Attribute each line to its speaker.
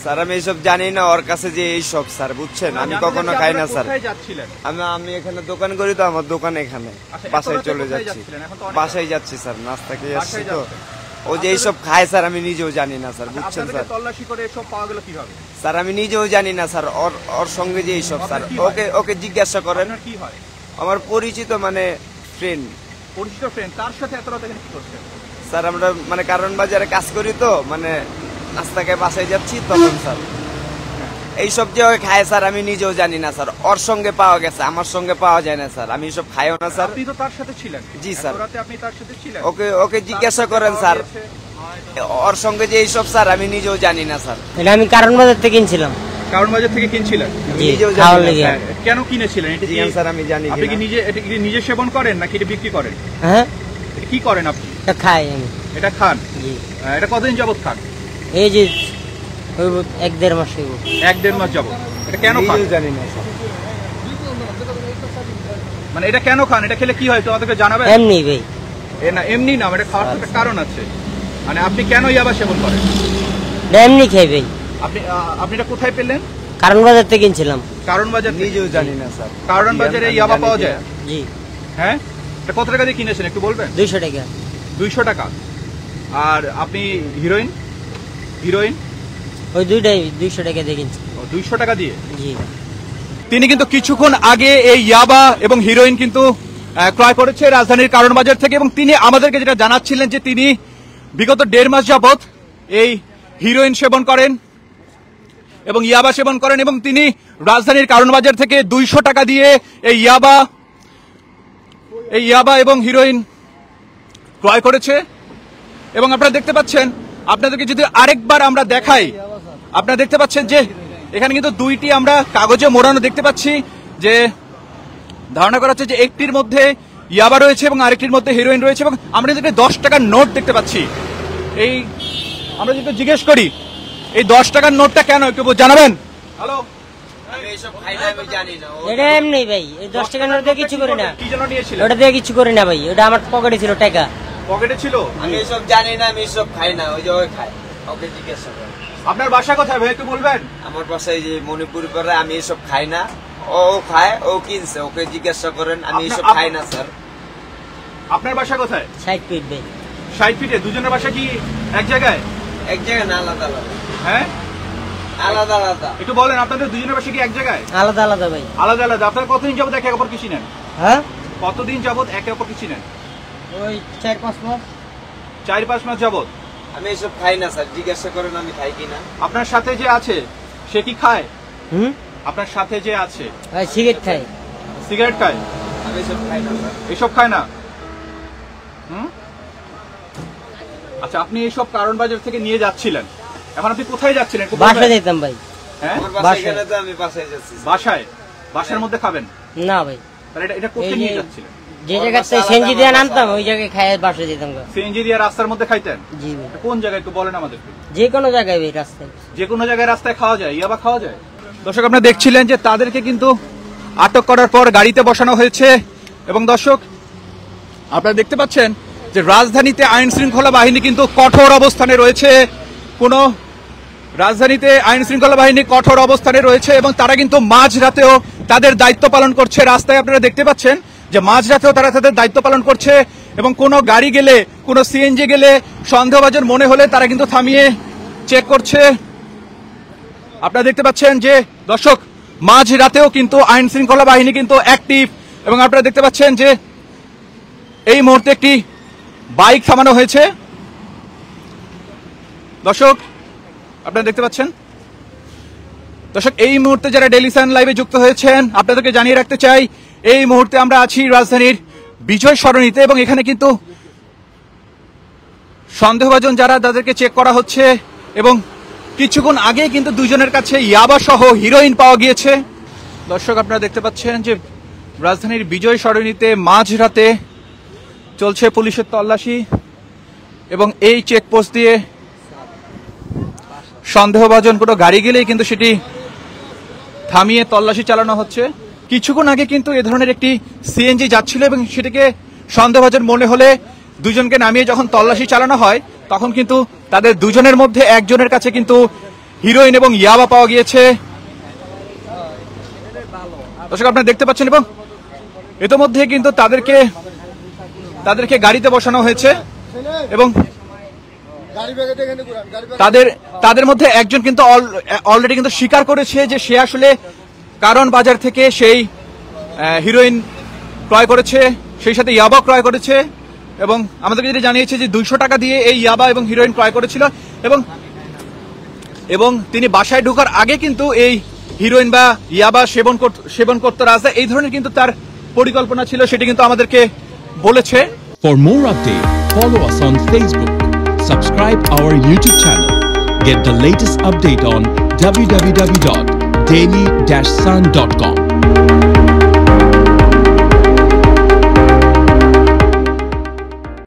Speaker 1: Sir আমি এইসব জানি না, ওর কাছে যে এইসব স্যার বুঝছেন, আমি কখনো খাই না স্যার। আমি এখানে দোকান করি তো, আমার দোকান এখানে, বাসায় চলে যাচ্ছি, বাসায় যাচ্ছি স্যার, নাস্তা খেয়ে আসছি তো। ও যে এইসব খায় স্যার আমি নিজেও জানি না স্যার, বুঝছেন স্যার।
Speaker 2: তল্লাশি করে সব পাওয়া গেল কিভাবে
Speaker 1: স্যার? আমি নিজেও জানি না স্যার, ওর সঙ্গে যে এইসব স্যার, ওকে জিজ্ঞাসা করেন।
Speaker 2: কি হয়?
Speaker 1: আমার পরিচিত মানে ফ্রেন্ড।
Speaker 2: পরিচিত ফ্রেন্ড, তার সাথে এত রাতে কি করছেন?
Speaker 1: স্যার আমরা মানে কারণ বাজারে কাজ করি তো, মানে নাস্তা খেয়ে বাসায় যাচ্ছি তখন স্যার এইসব যে ওই খায় স্যার, আমি নিজেও জানি না স্যার। ওর সঙ্গে পাওয়া গেছে, আমার সঙ্গে পাওয়া যায় না স্যার, আমি এসব খাইও না স্যার।
Speaker 2: আপনি তো তার সাথে ছিলেন?
Speaker 1: জি স্যার।
Speaker 2: রাতে আপনি তার সাথে ছিলেন?
Speaker 1: ওকে জিজ্ঞাসা করেন স্যার, ওর সঙ্গে যে এইসব স্যার আমি নিজেও জানি না স্যার।
Speaker 3: এটা আমি কারণ বাজার থেকে কিনছিলাম।
Speaker 2: কারণ বাজার থেকে কিনছিলেন?
Speaker 1: নিজেও জানি না।
Speaker 2: কেন কিনেছিলেন এটা?
Speaker 1: জি স্যার আমি জানি।
Speaker 2: আপনি কি নিজে সেবন করেন নাকি এটা বিক্রি করেন?
Speaker 3: হ্যাঁ।
Speaker 2: এটা কি করেন আপনি?
Speaker 3: এটা খাই আমি।
Speaker 2: এটা খান?
Speaker 3: জি।
Speaker 2: এটা কতদিন যাবত খান?
Speaker 3: এই যে 1-1.5 মাস হইব।
Speaker 2: 1-1.5 মাস যাবত। এটা কেন খান?
Speaker 1: জানি না স্যার।
Speaker 2: মানে এটা কেন খান? এটা খেলে কি হয় তো আমাদেরকে জানাবেন?
Speaker 3: এমনি ভাই।
Speaker 2: না এমনি না, এটা খাওয়ার একটা কারণ আছে। মানে আপনি কেন ইয়াবা সেবন করেন?
Speaker 3: এমনি খাই ভাই।
Speaker 2: আপনি এটা কোথায় পেলেন?
Speaker 3: কারণ বাজার থেকে কিনছিলাম।
Speaker 2: কারণ বাজার?
Speaker 1: নিজেও জানি না স্যার।
Speaker 2: কারণ বাজারে ইয়াবা পাওয়া যায়?
Speaker 3: জি।
Speaker 2: হ্যাঁ। এটা কত টাকা দিয়ে কিনেছেন একটু বলবেন?
Speaker 3: 200 টাকা।
Speaker 2: 200 টাকা। আর আপনি হিরোইন?
Speaker 3: ওই দুইটাই 200 টাকা দিয়ে কিনছি।
Speaker 2: 200 টাকা দিয়ে?
Speaker 3: জি।
Speaker 2: তিনি কিন্তু কিছুক্ষণ আগে এই ইয়াবা এবং হিরোইন কিন্তু ক্রয় করেছে রাজধানীর কারণ বাজার থেকে, এবং তিনি আমাদেরকে যেটা জানাচ্ছিলেন যে তিনি বিগত 1.5 মাস যাবত এই হিরোইন সেবন করেন এবং ইয়াবা সেবন করেন, এবং তিনি রাজধানীর কারণ বাজার থেকে 200 টাকা দিয়ে এই ইয়াবা এবং হিরোইন ক্রয় করেছে। এবং আপনারা দেখতে পাচ্ছেন, আপনাদেরকে যদি আরেকবার আমরা দেখাই, আপনারা দেখতে পাচ্ছেন যে এখানে কিন্তু দুইটি আমরা কাগজে মোড়ানো দেখতে পাচ্ছি, যে ধারণা করা হচ্ছে যে একটির মধ্যে ইয়াবা রয়েছে এবং আরেকটির মধ্যে হিরোইন রয়েছে, এবং আমরা যদি 10 টাকার নোট দেখতে পাচ্ছি। এই আমরা যদি জিজ্ঞেস করি এই 10 টাকার নোটটা কেন, একটু জানাবেন? হ্যালো।
Speaker 3: এটা এমনি ভাই, এই 10 টাকার নোট দিয়ে কিছু করি না।
Speaker 2: কি জন্য নিয়েছিলেন?
Speaker 3: ওটা দিয়ে কিছু করি না ভাই, ওটা আমার পকেটে ছিল টাকা।
Speaker 2: পকেটে ছিল?
Speaker 1: আমি এসব জানি না, আমি এসব খাই না, ওই যে ওই খায়, ওকে জিজ্ঞাসা করেন।
Speaker 2: আপনার বাসা কোথায় ভাই একটু বলবেন?
Speaker 1: আমার বাসায় যে মণিপুর করে, আমি এসব খাই না, ও খায়, ও কিনছে, ওকে জিজ্ঞাসা করেন, আমি এসব খাই না স্যার।
Speaker 2: আপনার বাসা কোথায়?
Speaker 3: 60 ফিট ভাই।
Speaker 2: 60 ফিটে? দুজনের বাসা কি এক জায়গায়?
Speaker 1: এক জায়গায় না, আলাদা আলাদা।
Speaker 2: হ্যাঁ
Speaker 1: আলাদা আলাদা।
Speaker 2: একটু বলেন, আপনাদের দুজনের বাসা কি এক জায়গায়?
Speaker 3: আলাদা আলাদা ভাই।
Speaker 2: আলাদা আলাদা। আপনারা কতদিন যাবত একে অপর কিছু নেন?
Speaker 3: হ্যাঁ,
Speaker 2: কতদিন যাবত একে অপর কিছু নেন?
Speaker 3: ওই 4-5 মাস।
Speaker 2: 4-5 মাস যাবত।
Speaker 1: আমি এসব খাই না স্যার, জিজ্ঞাসা করেন আমি খাই কিনা।
Speaker 2: আপনার সাথে যে আছে সে কি খায়? আপনার সাথে যে আছে
Speaker 3: সিগারেট খায়।
Speaker 2: সিগারেট খায়?
Speaker 1: আমি এসব খাই না স্যার।
Speaker 2: এসব খায় না? আচ্ছা, আপনি এইসব কারণ বাজার থেকে নিয়ে যাচ্ছিলেন, এখন আপনি কোথায় যাচ্ছিলেন?
Speaker 3: বাসায় যেতাম ভাই।
Speaker 2: হ্যাঁ,
Speaker 1: আমার বাসায় গেলে তো আমি বাসায় যাচ্ছি।
Speaker 2: বাসার মধ্যে খাবেন
Speaker 3: না ভাই।
Speaker 2: তাহলে এটা কোথায় নিয়ে যাচ্ছিলেন?
Speaker 3: যে জায়গাতে সিএনজি দিয়ে নামতাম ওই জায়গায় খাই বাসায় যেতাম।
Speaker 2: সিএনজি দিয়ে রাস্তার মধ্যে খাইতেন?
Speaker 3: জি ভাই।
Speaker 2: কোন জায়গায় একটু বলেন আমাদেরকে।
Speaker 3: যে কোনো জায়গায় ভাই, রাস্তায়।
Speaker 2: যে কোনো জায়গায় রাস্তায় খাওয়া যায়, ইয়াবা খাওয়া যায়? দর্শক আপনারা দেখছিলেন যে তাদেরকে কিন্তু আটক করার পর গাড়িতে বসানো হয়েছে, এবং দর্শক আপনারা দেখতে পাচ্ছেন যে রাজধানীতে আইন শৃঙ্খলা বাহিনী কিন্তু কঠোর অবস্থানে রয়েছে। রাজধানীতে আইন শৃঙ্খলা বাহিনী কঠোর অবস্থানে রয়েছে, এবং তারা কিন্তু মাঝরাতেও তাদের দায়িত্ব পালন করছে। রাস্তায় আপনারা দেখতে পাচ্ছেন যে মাঝরাতেও তারা তাদের দায়িত্ব পালন করছে, এবং কোনো গাড়ি গেলে, কোনো সিএনজি গেলে সন্দেহভাজন মনে হলে তারা কিন্তু থামিয়ে চেক করছে। আপনারা দেখতে পাচ্ছেন যে দর্শক মাঝরাতেও কিন্তু আইন শৃঙ্খলা বাহিনী কিন্তু অ্যাক্টিভ, এবং আপনারা দেখতে পাচ্ছেন যে এই মুহূর্তে একটি বাইক থামানো হয়েছে। দর্শক আপনারা দেখতে পাচ্ছেন, দর্শক এই মুহূর্তে যারা ডেইলি সান লাইভে যুক্ত হয়েছেন আপনাদেরকে জানিয়ে রাখতে চাই, এই মুহূর্তে আমরা আছি রাজধানীর বিজয় সরণিতে, এবং এখানে কিন্তু সন্দেহভাজন যারা তাদেরকে চেক করা হচ্ছে, এবং কিছুক্ষণ আগে কিন্তু দুজনের কাছে ইয়াবা সহ হিরোইন পাওয়া গিয়েছে। দর্শক আপনারা দেখতে পাচ্ছেন যে রাজধানীর বিজয় সরণিতে মাঝরাতে চলছে পুলিশের তল্লাশি, এবং এই চেকপোস্ট দিয়ে সন্দেহভাজন কোনো গাড়ি গেলেই কিন্তু সেটি থামিয়ে তল্লাশি চালানো হচ্ছে। কিছুক্ষণ আগে কিন্তু এ ধরনের একটি সিএনজি যাচ্ছিল, এবং সেটিকে সন্দেহভাজন মনে হলে দুজনকে নামিয়ে যখন তল্লাশি চালানো হয় তখন কিন্তু তাদের দুজনের মধ্যে একজনের কাছে কিন্তু হিরোইন এবং ইয়াবা পাওয়া গিয়েছে। দর্শক আপনারা দেখতে পাচ্ছেন, এবং ইতোমধ্যে কিন্তু তাদেরকে গাড়িতে বসানো হয়েছে এবং তাদের মধ্যে একজন কিন্তু অলরেডি কিন্তু স্বীকার করেছে যে সে আসলে কারণ বাজার থেকে সেই হিরোইন ক্রয় করেছে, সেই সাথে ইয়াবা ক্রয় করেছে এবং আমাদেরকে যেটা জানিয়েছে যে 200 টাকা দিয়ে এই ইয়াবা এবং হিরোইন ক্রয় করেছিল এবং তিনি বাসায় ঢোকার আগে কিন্তু এই হিরোইন বা ইয়াবা সেবন করতে রাস্তা, এই ধরনের কিন্তু তার পরিকল্পনা ছিল, সেটি কিন্তু আমাদেরকে বলেছে।
Speaker 4: For more updates, follow us on Facebook, subscribe our YouTube channel, get the latest update on www.daily-sun.com.